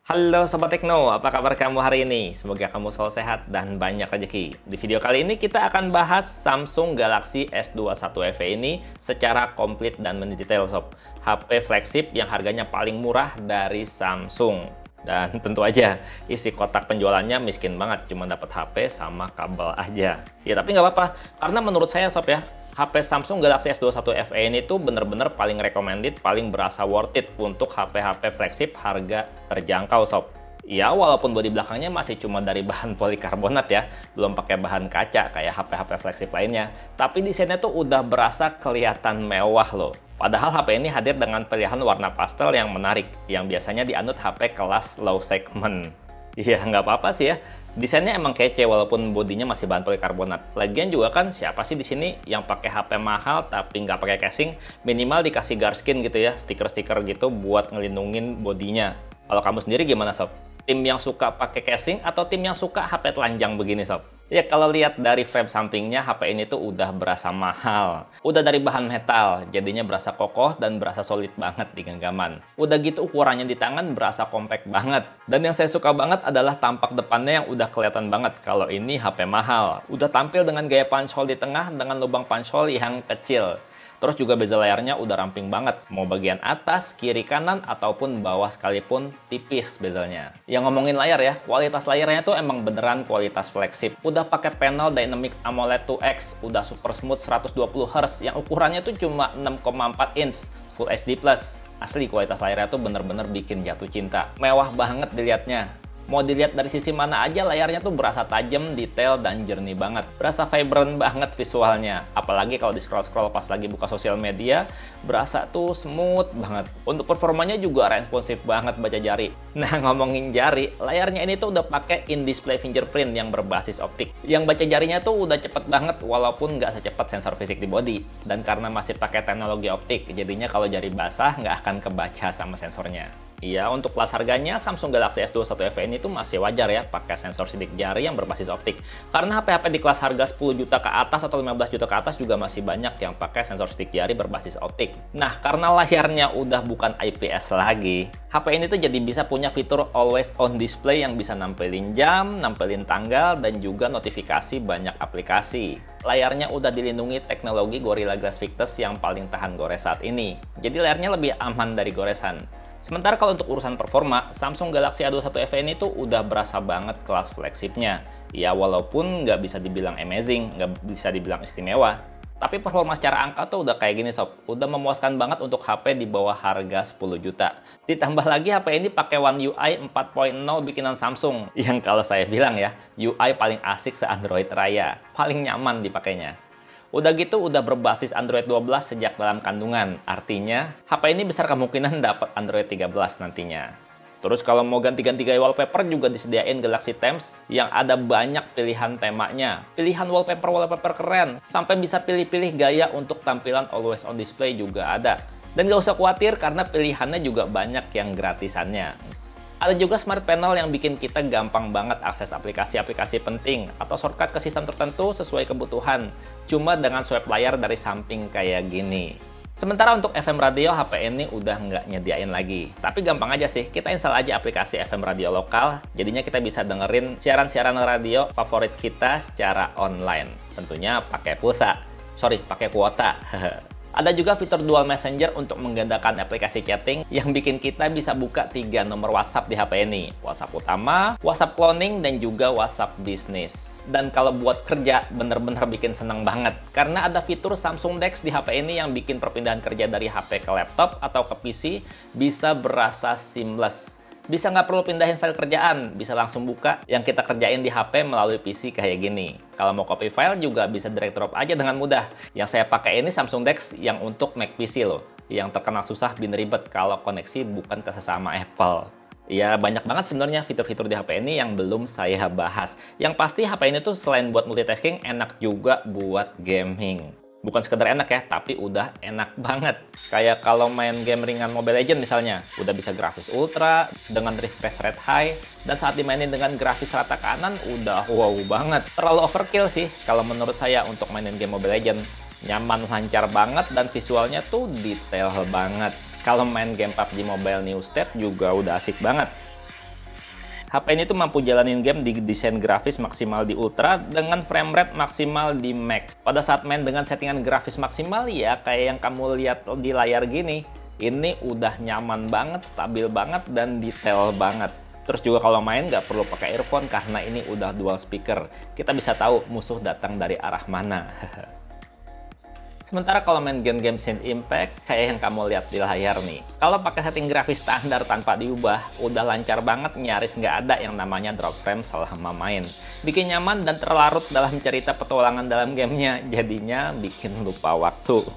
Halo Sobat Tekno, apa kabar kamu hari ini? Semoga kamu selalu sehat dan banyak rezeki. Di video kali ini kita akan bahas Samsung Galaxy S21 FE ini secara komplit dan mendetail sob. HP flagship yang harganya paling murah dari Samsung. Dan tentu aja isi kotak penjualannya miskin banget, cuma dapat HP sama kabel aja. Ya tapi nggak apa-apa, karena menurut saya sob ya, HP Samsung Galaxy S21 FE ini tuh bener-bener paling recommended, paling berasa worth it untuk HP-HP flagship harga terjangkau sob. Ya walaupun bodi belakangnya masih cuma dari bahan polikarbonat ya, belum pakai bahan kaca kayak HP-HP flagship lainnya. Tapi desainnya tuh udah berasa kelihatan mewah loh. Padahal HP ini hadir dengan pilihan warna pastel yang menarik, yang biasanya dianut HP kelas low segment. Iya, nggak apa-apa sih ya. Desainnya emang kece walaupun bodinya masih bahan polikarbonat. Lagian juga kan siapa sih di sini yang pakai HP mahal tapi nggak pakai casing, minimal dikasih garskin gitu ya, stiker-stiker gitu buat ngelindungin bodinya. Kalau kamu sendiri gimana sob? Tim yang suka pakai casing atau tim yang suka HP telanjang begini sob? Ya kalau lihat dari frame sampingnya, HP ini tuh udah berasa mahal. Udah dari bahan metal, jadinya berasa kokoh dan berasa solid banget di genggaman. Udah gitu ukurannya di tangan berasa compact banget. Dan yang saya suka banget adalah tampak depannya yang udah kelihatan banget kalau ini HP mahal. Udah tampil dengan gaya punch hole di tengah dengan lubang punch hole yang kecil. Terus juga bezel layarnya udah ramping banget, mau bagian atas, kiri, kanan, ataupun bawah sekalipun tipis bezelnya. Yang ngomongin layar ya, kualitas layarnya tuh emang beneran kualitas flagship. Udah pakai panel Dynamic AMOLED 2X, udah super smooth 120Hz, yang ukurannya tuh cuma 6,4 inch, Full HD+. Asli kualitas layarnya tuh bener-bener bikin jatuh cinta. Mewah banget dilihatnya. Mau dilihat dari sisi mana aja, layarnya tuh berasa tajam, detail, dan jernih banget. Berasa vibrant banget visualnya. Apalagi kalau di scroll-scroll pas lagi buka sosial media, berasa tuh smooth banget. Untuk performanya juga responsif banget baca jari. Nah, ngomongin jari, layarnya ini tuh udah pakai in-display fingerprint yang berbasis optik. Yang baca jarinya tuh udah cepet banget, walaupun nggak secepat sensor fisik di body. Dan karena masih pakai teknologi optik, jadinya kalau jari basah nggak akan kebaca sama sensornya. Iya, untuk kelas harganya Samsung Galaxy S21 FE ini tuh masih wajar ya pakai sensor sidik jari yang berbasis optik. Karena HP-HP di kelas harga 10 juta ke atas atau 15 juta ke atas juga masih banyak yang pakai sensor sidik jari berbasis optik. Nah, karena layarnya udah bukan IPS lagi, HP ini tuh jadi bisa punya fitur always on display yang bisa nampilin jam, nampilin tanggal, dan juga notifikasi banyak aplikasi. Layarnya udah dilindungi teknologi Gorilla Glass Victus yang paling tahan gores saat ini. Jadi layarnya lebih aman dari goresan. Sementara kalau untuk urusan performa, Samsung Galaxy A21 FE ini tuh udah berasa banget kelas flagshipnya. Ya walaupun nggak bisa dibilang amazing, nggak bisa dibilang istimewa. Tapi performa secara angka tuh udah kayak gini sob. Udah memuaskan banget untuk HP di bawah harga 10 juta. Ditambah lagi HP ini pakai One UI 4.0 bikinan Samsung. Yang kalau saya bilang ya, UI paling asik se-Android Raya. Paling nyaman dipakainya. Udah gitu udah berbasis Android 12 sejak dalam kandungan. Artinya, HP ini besar kemungkinan dapat Android 13 nantinya. Terus kalau mau ganti-ganti gaya wallpaper juga disediain Galaxy Themes yang ada banyak pilihan temanya. Pilihan wallpaper keren, sampai bisa pilih-pilih gaya untuk tampilan always on display juga ada. Dan gak usah khawatir karena pilihannya juga banyak yang gratisannya. Ada juga smart panel yang bikin kita gampang banget akses aplikasi-aplikasi penting atau shortcut ke sistem tertentu sesuai kebutuhan, cuma dengan swipe layar dari samping kayak gini. Sementara untuk FM radio, HP ini udah nggak nyediain lagi. Tapi gampang aja sih, kita install aja aplikasi FM radio lokal, jadinya kita bisa dengerin siaran-siaran radio favorit kita secara online. Tentunya pakai pulsa, pakai kuota. Ada juga fitur dual messenger untuk menggandakan aplikasi chatting yang bikin kita bisa buka 3 nomor WhatsApp di HP ini. WhatsApp utama, WhatsApp cloning, dan juga WhatsApp bisnis. Dan kalau buat kerja, bener-bener bikin seneng banget. Karena ada fitur Samsung DeX di HP ini yang bikin perpindahan kerja dari HP ke laptop atau ke PC bisa berasa seamless. Bisa nggak perlu pindahin file kerjaan, bisa langsung buka yang kita kerjain di HP melalui PC kayak gini. Kalau mau copy file juga bisa drag drop aja dengan mudah. Yang saya pakai ini Samsung DeX yang untuk Mac PC loh, yang terkenal susah bin ribet kalau koneksi bukan ke sesama Apple. Ya banyak banget sebenarnya fitur-fitur di HP ini yang belum saya bahas. Yang pasti HP ini tuh selain buat multitasking, enak juga buat gaming. Bukan sekedar enak ya, tapi udah enak banget. Kayak kalau main game ringan Mobile Legends misalnya, udah bisa grafis ultra dengan refresh rate high, dan saat dimainin dengan grafis rata kanan udah wow banget. Terlalu overkill sih kalau menurut saya untuk mainin game Mobile Legends. Nyaman, lancar banget, dan visualnya tuh detail banget. Kalau main game PUBG Mobile New State juga udah asik banget. HP ini tuh mampu jalanin game di desain grafis maksimal di Ultra dengan frame rate maksimal di Max. Pada saat main dengan settingan grafis maksimal ya kayak yang kamu lihat di layar gini, ini udah nyaman banget, stabil banget, dan detail banget. Terus juga kalau main nggak perlu pakai earphone karena ini udah dual speaker. Kita bisa tahu musuh datang dari arah mana. Sementara kalau main game-game Genshin Impact, kayak yang kamu lihat di layar nih. Kalau pakai setting grafis standar tanpa diubah, udah lancar banget, nyaris nggak ada yang namanya drop frame selama main. Bikin nyaman dan terlarut dalam cerita petualangan dalam gamenya, jadinya bikin lupa waktu.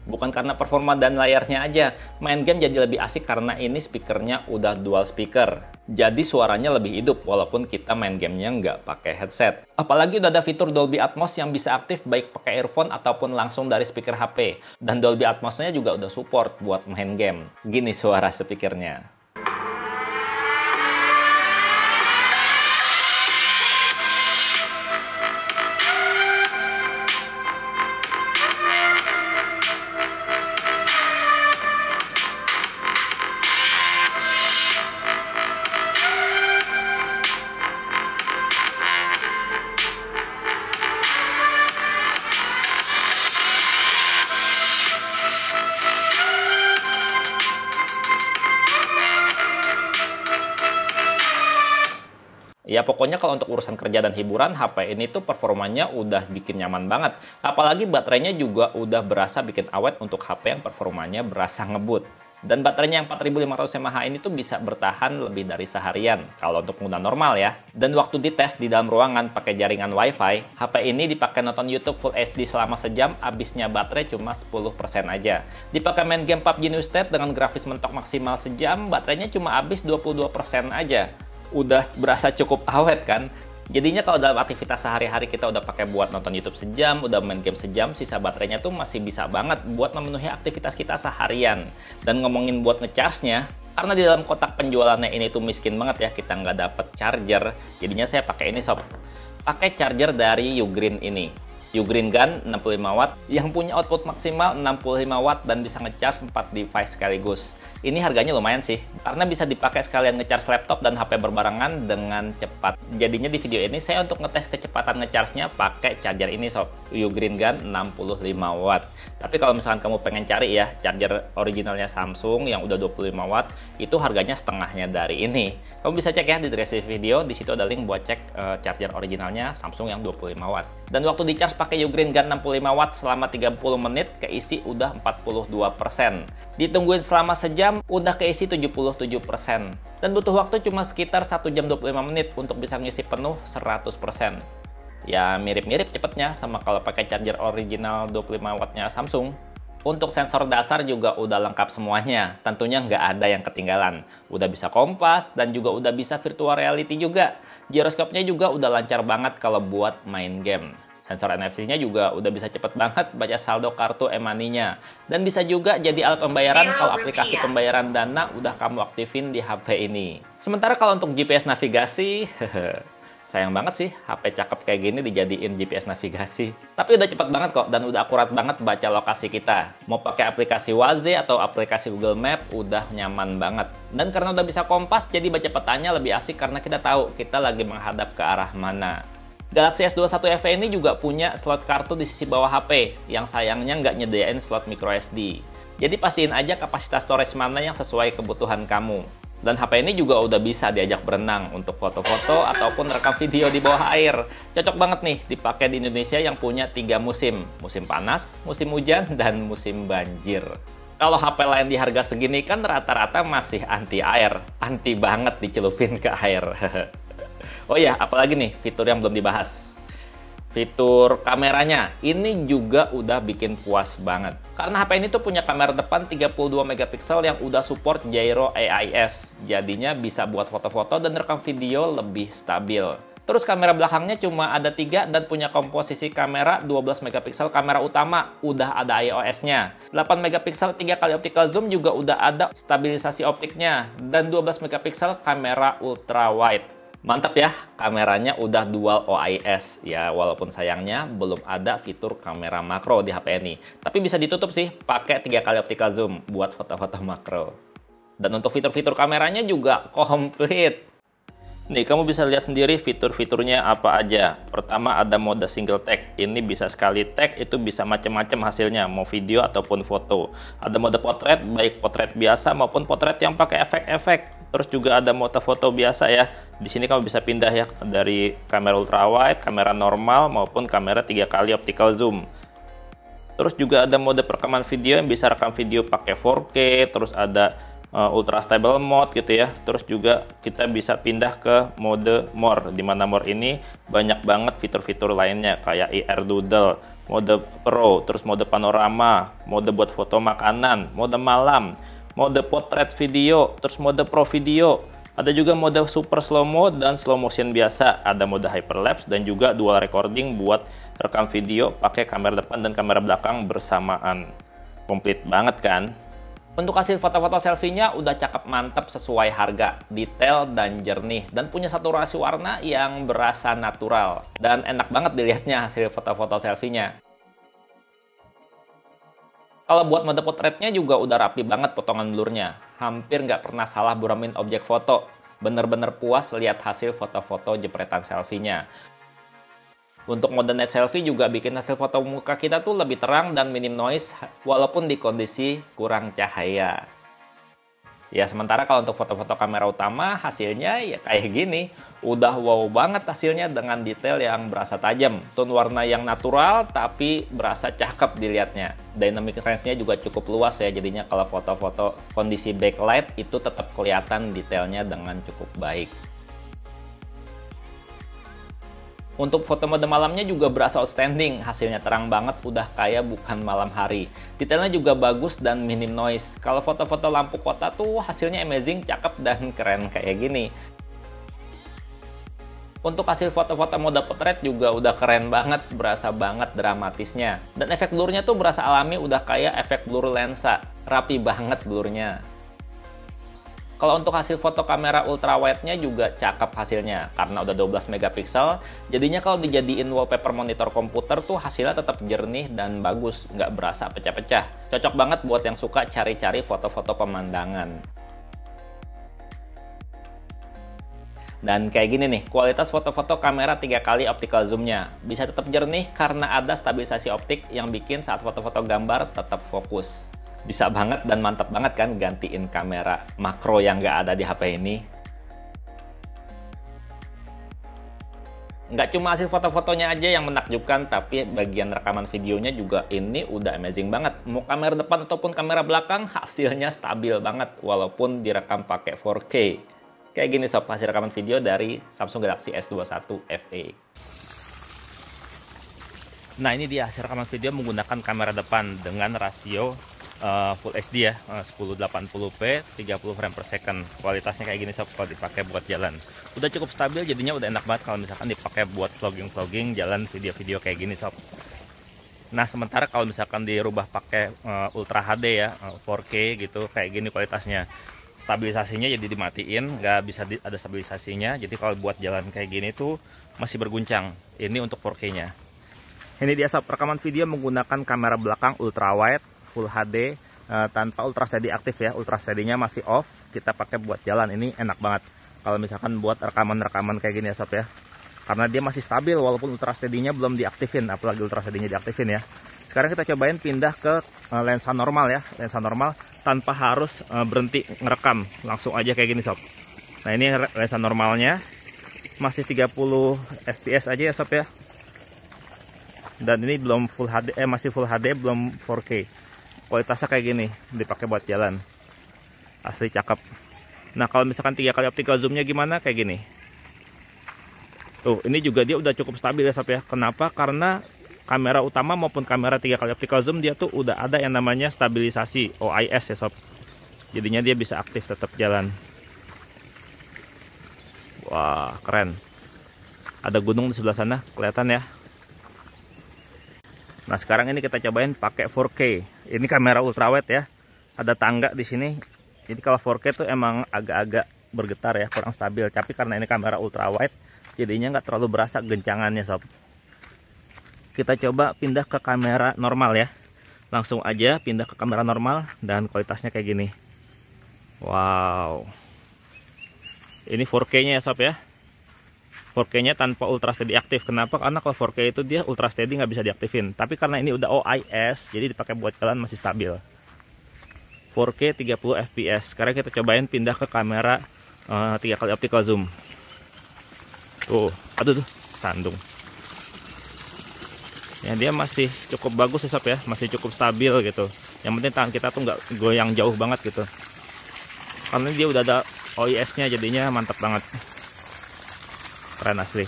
Bukan karena performa dan layarnya aja, main game jadi lebih asik karena ini speakernya udah dual speaker. Jadi suaranya lebih hidup walaupun kita main gamenya nggak pakai headset. Apalagi udah ada fitur Dolby Atmos yang bisa aktif baik pakai earphone ataupun langsung dari speaker HP. Dan Dolby Atmosnya juga udah support buat main game. Gini suara speakernya. Ya pokoknya kalau untuk urusan kerja dan hiburan, HP ini tuh performanya udah bikin nyaman banget. Apalagi baterainya juga udah berasa bikin awet untuk HP yang performanya berasa ngebut. Dan baterainya yang 4500 mAh ini tuh bisa bertahan lebih dari seharian kalau untuk penggunaan normal ya. Dan waktu dites di dalam ruangan pakai jaringan WiFi, HP ini dipakai nonton YouTube Full HD selama sejam, habisnya baterai cuma 10% aja. Dipakai main game PUBG New State dengan grafis mentok maksimal sejam, baterainya cuma habis 22% aja. Udah berasa cukup awet kan? Jadinya kalau dalam aktivitas sehari-hari kita udah pakai buat nonton YouTube sejam, udah main game sejam, sisa baterainya tuh masih bisa banget buat memenuhi aktivitas kita seharian. Dan ngomongin buat ngecharge-nya, karena di dalam kotak penjualannya ini tuh miskin banget ya, kita nggak dapet charger, jadinya saya pakai ini sob. Pakai charger dari Ugreen ini. Ugreen Gun 65 watt yang punya output maksimal 65 watt dan bisa ngecharge 4 device sekaligus. Ini harganya lumayan sih, karena bisa dipakai sekalian ngecharge laptop dan HP berbarengan dengan cepat. Jadinya di video ini saya untuk ngetes kecepatan ngecharge-nya pakai charger ini sob, Ugreen Gun 65 watt. Tapi kalau misalkan kamu pengen cari ya, charger originalnya Samsung yang udah 25 watt, itu harganya setengahnya dari ini. Kamu bisa cek ya di deskripsi video, di situ ada link buat cek charger originalnya Samsung yang 25 watt. Dan waktu di charge pakai Ugreen Gun 65 watt selama 30 menit, keisi udah 42%. Ditungguin selama sejam, udah keisi 77%. Dan butuh waktu cuma sekitar 1 jam 25 menit untuk bisa ngisi penuh 100%. Ya mirip-mirip cepetnya sama kalau pakai charger original 25 wattnya Samsung. Untuk sensor dasar juga udah lengkap semuanya, tentunya nggak ada yang ketinggalan. Udah bisa kompas dan juga udah bisa virtual reality juga. Giroskopnya juga udah lancar banget kalau buat main game. Sensor NFC-nya juga udah bisa cepet banget baca saldo kartu e-money-nya. Dan bisa juga jadi alat pembayaran kalau aplikasi pembayaran Dana udah kamu aktifin di HP ini. Sementara kalau untuk GPS navigasi, sayang banget sih HP cakep kayak gini dijadiin GPS navigasi. Tapi udah cepet banget kok dan udah akurat banget baca lokasi kita. Mau pakai aplikasi Waze atau aplikasi Google Map udah nyaman banget. Dan karena udah bisa kompas jadi baca petanya lebih asik karena kita tahu kita lagi menghadap ke arah mana. Galaxy S21 FE ini juga punya slot kartu di sisi bawah HP yang sayangnya nggak nyediain slot microSD. Jadi pastiin aja kapasitas storage mana yang sesuai kebutuhan kamu. Dan HP ini juga udah bisa diajak berenang untuk foto-foto ataupun rekam video di bawah air. Cocok banget nih dipakai di Indonesia yang punya 3 musim. Musim panas, musim hujan, dan musim banjir. Kalau HP lain di harga segini kan rata-rata masih anti air. Anti banget dicelupin ke air. Oh iya, apalagi nih fitur yang belum dibahas. Fitur kameranya, ini juga udah bikin puas banget. Karena HP ini tuh punya kamera depan 32 megapiksel yang udah support gyro AIS. Jadinya bisa buat foto-foto dan rekam video lebih stabil. Terus kamera belakangnya cuma ada 3 dan punya komposisi kamera 12 megapiksel kamera utama, udah ada iOS-nya. 8 megapiksel 3 kali optical zoom juga udah ada stabilisasi optiknya. Dan 12 megapiksel kamera ultra wide. Mantap ya, kameranya udah dual OIS. Ya, walaupun sayangnya belum ada fitur kamera makro di HP ini. Tapi bisa ditutup sih, pakai 3 kali optical zoom buat foto-foto makro. Dan untuk fitur-fitur kameranya juga komplit. Nih, kamu bisa lihat sendiri fitur-fiturnya apa aja. Pertama ada mode single take. Ini bisa sekali take, itu bisa macam-macam hasilnya, mau video ataupun foto. Ada mode potret, baik potret biasa maupun potret yang pakai efek-efek. Terus juga ada mode foto biasa ya. Di sini kamu bisa pindah ya dari kamera ultrawide, kamera normal maupun kamera 3 kali optical zoom. Terus juga ada mode perekaman video yang bisa rekam video pakai 4K, terus ada ultra stable mode gitu ya. Terus juga kita bisa pindah ke mode more, di mana more ini banyak banget fitur-fitur lainnya kayak IR doodle, mode pro, terus mode panorama, mode buat foto makanan, mode malam, mode potret video, terus mode pro video. Ada juga mode super slow mo dan slow motion biasa, ada mode hyperlapse dan juga dual recording buat rekam video pakai kamera depan dan kamera belakang bersamaan. Komplit banget kan? Untuk hasil foto-foto selfie-nya udah cakep mantep sesuai harga, detail dan jernih, dan punya saturasi warna yang berasa natural. Dan enak banget dilihatnya hasil foto-foto selfie-nya. Kalau buat mode potretnya juga udah rapi banget potongan blurnya. Hampir nggak pernah salah buramin objek foto. Bener-bener puas lihat hasil foto-foto jepretan selfie-nya. Untuk mode night selfie juga bikin hasil foto muka kita tuh lebih terang dan minim noise walaupun di kondisi kurang cahaya. Ya sementara kalau untuk foto-foto kamera utama hasilnya ya kayak gini. Udah wow banget hasilnya dengan detail yang berasa tajam. Tone warna yang natural tapi berasa cakep dilihatnya. Dynamic range-nya juga cukup luas ya. Jadinya kalau foto-foto kondisi backlight itu tetap kelihatan detailnya dengan cukup baik. Untuk foto mode malamnya juga berasa outstanding, hasilnya terang banget, udah kayak bukan malam hari. Detailnya juga bagus dan minim noise. Kalau foto-foto lampu kota tuh hasilnya amazing, cakep dan keren kayak gini. Untuk hasil foto-foto mode potret juga udah keren banget, berasa banget dramatisnya. Dan efek blurnya tuh berasa alami, udah kayak efek blur lensa. Rapi banget blurnya. Kalau untuk hasil foto kamera ultrawide-nya juga cakep hasilnya karena udah 12 megapiksel. Jadinya kalau dijadiin wallpaper monitor komputer tuh hasilnya tetap jernih dan bagus, nggak berasa pecah-pecah. Cocok banget buat yang suka cari-cari foto-foto pemandangan. Dan kayak gini nih, kualitas foto-foto kamera 3 kali optical zoom-nya. Bisa tetap jernih karena ada stabilisasi optik yang bikin saat foto-foto gambar tetap fokus. Bisa banget dan mantap banget kan gantiin kamera makro yang nggak ada di HP ini. Nggak cuma hasil foto-fotonya aja yang menakjubkan, tapi bagian rekaman videonya juga ini udah amazing banget. Mau kamera depan ataupun kamera belakang, hasilnya stabil banget walaupun direkam pakai 4K. Kayak gini sob, hasil rekaman video dari Samsung Galaxy S21 FE. Nah ini dia hasil rekaman video menggunakan kamera depan dengan rasio Full HD ya, 1080p 30 frame per second. Kualitasnya kayak gini sob kalau dipakai buat jalan. Udah cukup stabil, jadinya udah enak banget kalau misalkan dipakai buat vlogging jalan video-video kayak gini sob. Nah sementara kalau misalkan dirubah pakai Ultra HD ya, 4K gitu, kayak gini kualitasnya. Stabilisasinya jadi dimatiin, nggak bisa ada stabilisasinya. Jadi kalau buat jalan kayak gini tuh masih berguncang. Ini untuk 4K-nya. Ini dia sob, rekaman video menggunakan kamera belakang ultrawide Full HD tanpa ultra steady aktif ya. Ultra steady-nya masih off. Kita pakai buat jalan, ini enak banget kalau misalkan buat rekaman-rekaman kayak gini ya sob ya, karena dia masih stabil walaupun ultra steady-nya belum diaktifin. Apalagi ultra steady-nya diaktifin ya. Sekarang kita cobain pindah ke lensa normal ya, lensa normal tanpa harus berhenti ngerekam, langsung aja kayak gini sob. Nah ini lensa normalnya masih 30 fps aja ya sob ya, dan ini belum full HD, masih full HD belum 4K. Kualitasnya kayak gini, dipakai buat jalan, asli cakep. Nah kalau misalkan 3 kali optical zoom-nya gimana, kayak gini. Tuh ini juga dia udah cukup stabil ya sob ya. Kenapa? Karena kamera utama maupun kamera 3 kali optical zoom dia tuh udah ada yang namanya stabilisasi OIS ya sob. Jadinya dia bisa aktif tetap jalan. Wah keren. Ada gunung di sebelah sana, kelihatan ya. Nah sekarang ini kita cobain pakai 4K. Ini kamera ultrawide ya. Ada tangga di sini. Jadi kalau 4K tuh emang agak-agak bergetar ya, kurang stabil. Tapi karena ini kamera ultrawide, jadinya nggak terlalu berasa gencangannya sob. Kita coba pindah ke kamera normal ya. Langsung aja pindah ke kamera normal dan kualitasnya kayak gini. Wow. Ini 4K-nya ya sob ya. 4K-nya tanpa ultra steady aktif. Kenapa? Karena kalau 4K itu dia ultra steady nggak bisa diaktifin. Tapi karena ini udah OIS, jadi dipakai buat jalan masih stabil. 4K 30 fps. Sekarang kita cobain pindah ke kamera 3 kali optical zoom. Tuh, aduh tuh, sandung. Ya dia masih cukup bagus ya sob ya, masih cukup stabil gitu. Yang penting tangan kita tuh nggak goyang jauh banget gitu. Karena dia udah ada OIS-nya, jadinya mantap banget. Keren asli.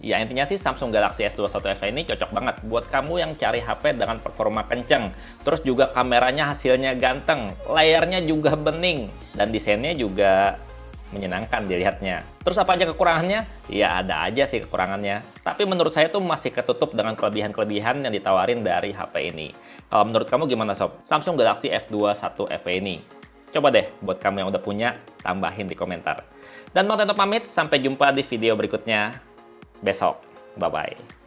Ya intinya sih Samsung Galaxy S21 FE ini cocok banget buat kamu yang cari HP dengan performa kenceng. Terus juga kameranya hasilnya ganteng, layarnya juga bening, dan desainnya juga menyenangkan dilihatnya. Terus apa aja kekurangannya? Ya ada aja sih kekurangannya. Tapi menurut saya tuh masih ketutup dengan kelebihan-kelebihan yang ditawarin dari HP ini. Kalau menurut kamu gimana sob? Samsung Galaxy S21 FE ini. Coba deh buat kamu yang udah punya, tambahin di komentar. Dan mau tetap pamit, sampai jumpa di video berikutnya besok. Bye-bye.